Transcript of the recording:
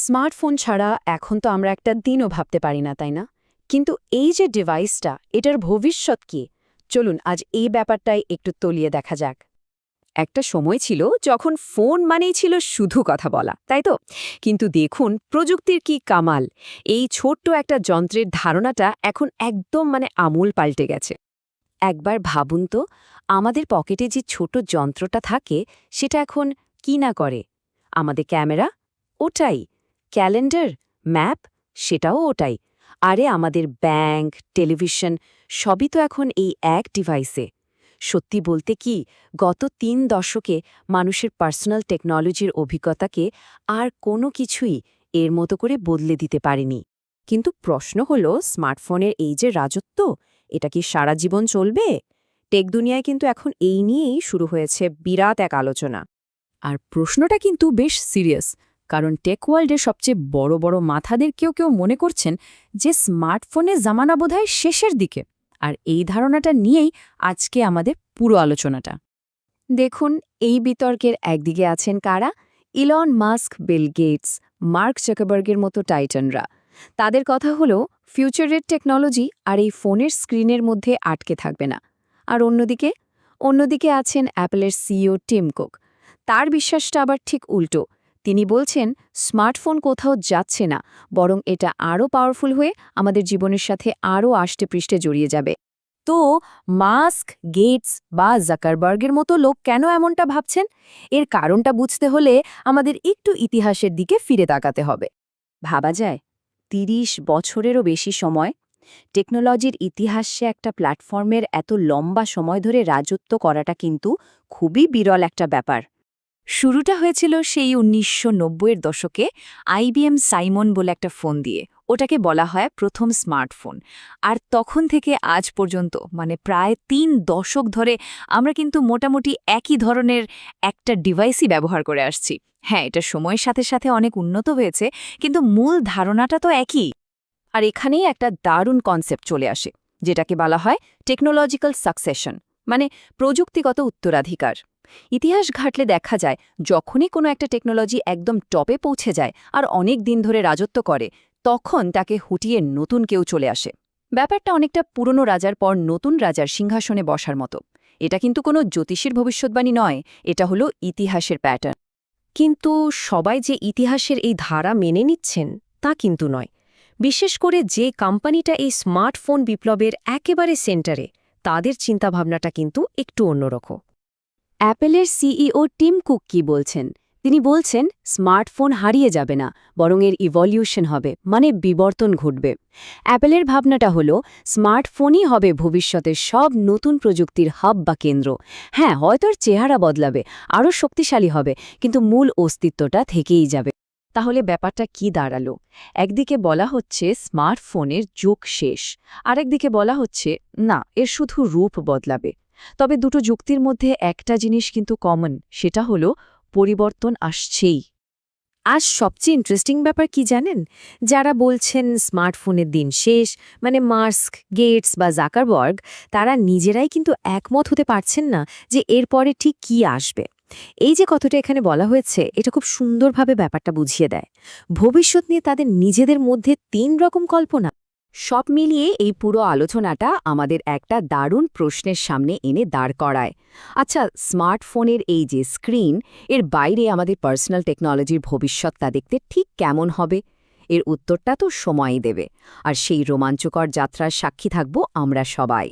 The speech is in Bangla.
স্মার্টফোন ছাড়া এখন তো আমরা একটা দিনও ভাবতে পারি না, তাই না? কিন্তু এই যে ডিভাইসটা, এটার ভবিষ্যৎ কি? চলুন আজ এই ব্যাপারটাই একটু তলিয়ে দেখা যাক। একটা সময় ছিল যখন ফোন মানেই ছিল শুধু কথা বলা, তাই তো? কিন্তু দেখুন প্রযুক্তির কি কামাল। এই ছোট্ট একটা যন্ত্রের ধারণাটা এখন একদম আমূল পাল্টে গেছে। একবার ভাবুন তো, আমাদের পকেটে যে ছোট যন্ত্রটা থাকে সেটা এখন কি না করে। আমাদের ক্যামেরা ওটাই, ক্যালেন্ডার, ম্যাপ সেটাও ওটাই। আরে আমাদের ব্যাংক, টেলিভিশন সবই তো এখন এই এক ডিভাইসে। সত্যি বলতে কি, গত ৩ দশকে মানুষের পার্সোনাল টেকনোলজির অভিজ্ঞতাকে আর কোনো কিছুই এর মতো করে বদলে দিতে পারেনি। কিন্তু প্রশ্ন হলো, স্মার্টফোনের এই যে রাজত্ব, এটা কি সারা জীবন চলবে? টেক দুনিয়ায় কিন্তু এখন এই নিয়েই শুরু হয়েছে বিরাট এক আলোচনা। আর প্রশ্নটা কিন্তু বেশ সিরিয়াস, কারণ টেক ওয়ার্ল্ডের সবচেয়ে বড় বড় মাথাদের কেউ কেউ মনে করছেন যে স্মার্টফোনের জামানা বোধহয় শেষের দিকে। আর এই ধারণাটা নিয়েই আজকে আমাদের পুরো আলোচনাটা। দেখুন, এই বিতর্কের একদিকে আছেন কারা? Elon Musk, Bill Gates, Mark জাকারবার্গের মতো টাইটানরা। তাদের কথা হলো ফিউচারের টেকনোলজি আর এই ফোনের স্ক্রিনের মধ্যে আটকে থাকবে না। আর অন্যদিকে আছেন অ্যাপলের সিইও টিম কুক। তার বিশ্বাসটা আবার ঠিক উল্টো। তিনি বলছেন স্মার্টফোন কোথাও যাচ্ছে না, বরং এটা আরও পাওয়ারফুল হয়ে আমাদের জীবনের সাথে আরও আষ্টেপৃষ্ঠে জড়িয়ে যাবে। তো মাস্ক, গেটস বা জাকারবার্গের মতো লোক কেন এমনটা ভাবছেন? এর কারণটা বুঝতে হলে আমাদের একটু ইতিহাসের দিকে ফিরে তাকাতে হবে। ভাবা যায় ৩০ বছরেরও বেশি সময় টেকনোলজির ইতিহাসে একটা প্ল্যাটফর্মের এত লম্বা সময় ধরে রাজত্ব করাটা কিন্তু খুবই বিরল একটা ব্যাপার। শুরুটা হয়েছিল সেই ১৯৯০-এর দশকে আইবিএম সাইমন বলে একটা ফোন দিয়ে। ওটাকে বলা হয় প্রথম স্মার্টফোন। আর তখন থেকে আজ পর্যন্ত প্রায় ৩ দশক ধরে আমরা কিন্তু মোটামুটি একই ধরনের একটা ডিভাইসই ব্যবহার করে আসছি। হ্যাঁ, এটা সময়ের সাথে সাথে অনেক উন্নত হয়েছে, কিন্তু মূল ধারণাটা তো একই। আর এখানেই একটা দারুণ কনসেপ্ট চলে আসে, যেটাকে বলা হয় টেকনোলজিক্যাল সাকসেশন, প্রযুক্তিগত উত্তরাধিকার। ইতিহাস ঘাটলে দেখা যায়, যখনই কোনো একটা টেকনোলজি একদম টপে পৌঁছে যায় আর অনেক দিন ধরে রাজত্ব করে, তখন তাকে হুটিয়ে নতুন কেউ চলে আসে। ব্যাপারটা অনেকটা পুরনো রাজার পর নতুন রাজার সিংহাসনে বসার মতো। এটা কিন্তু কোনো জ্যোতিষীর ভবিষ্যৎবাণী নয়, এটা হলো ইতিহাসের প্যাটার্ন। কিন্তু সবাই যে ইতিহাসের এই ধারা মেনে নিচ্ছেন তা কিন্তু নয়। বিশেষ করে যে কোম্পানিটা এই স্মার্টফোন বিপ্লবের একেবারে সেন্টারে, তাদের চিন্তাভাবনাটা কিন্তু একটু অন্যরকম। অ্যাপেলের সিইও টিম কুক কি বলছেন? তিনি বলছেন স্মার্টফোন হারিয়ে যাবে না, বরং এর ইভলিউশন হবে, বিবর্তন ঘটবে। অ্যাপেলের ভাবনাটা হলো স্মার্টফোনই হবে ভবিষ্যতের সব নতুন প্রযুক্তির হাব বা কেন্দ্র। হ্যাঁ, হয়তো এর চেহারা বদলাবে, আরও শক্তিশালী হবে, কিন্তু মূল অস্তিত্বটা থেকেই যাবে। তাহলে ব্যাপারটা কি দাঁড়ালো? একদিকে বলা হচ্ছে স্মার্টফোনের যুগ শেষ, আরেকদিকে বলা হচ্ছে না, এর শুধু রূপ বদলাবে। তবে দুটো যুক্তির মধ্যে একটা জিনিস কিন্তু কমন, সেটা হলো পরিবর্তন আসছেই। আজ সবচেয়ে ইন্টারেস্টিং ব্যাপার কি জানেন? যারা বলছেন স্মার্টফোনের দিন শেষ, মাস্ক, গেটস বা জাকারবার্গ, তারা নিজেরাই কিন্তু একমত হতে পারছেন না যে এরপরে ঠিক কি আসবে। এই যে কথাটা এখানে বলা হয়েছে, এটা খুব সুন্দরভাবে ব্যাপারটা বুঝিয়ে দেয়। ভবিষ্যৎ নিয়ে তাদের নিজেদের মধ্যে ৩ রকম কল্পনা। সব মিলিয়ে এই পুরো আলোচনাটা আমাদের একটা দারুণ প্রশ্নের সামনে এনে দাঁড় করায়। আচ্ছা, স্মার্টফোনের এই যে স্ক্রিন, এর বাইরে আমাদের পার্সোনাল টেকনোলজির ভবিষ্যৎটা দেখতে ঠিক কেমন হবে? এর উত্তরটা তো সময়ই দেবে। আর সেই রোমাঞ্চকর যাত্রার সাক্ষী থাকব আমরা সবাই।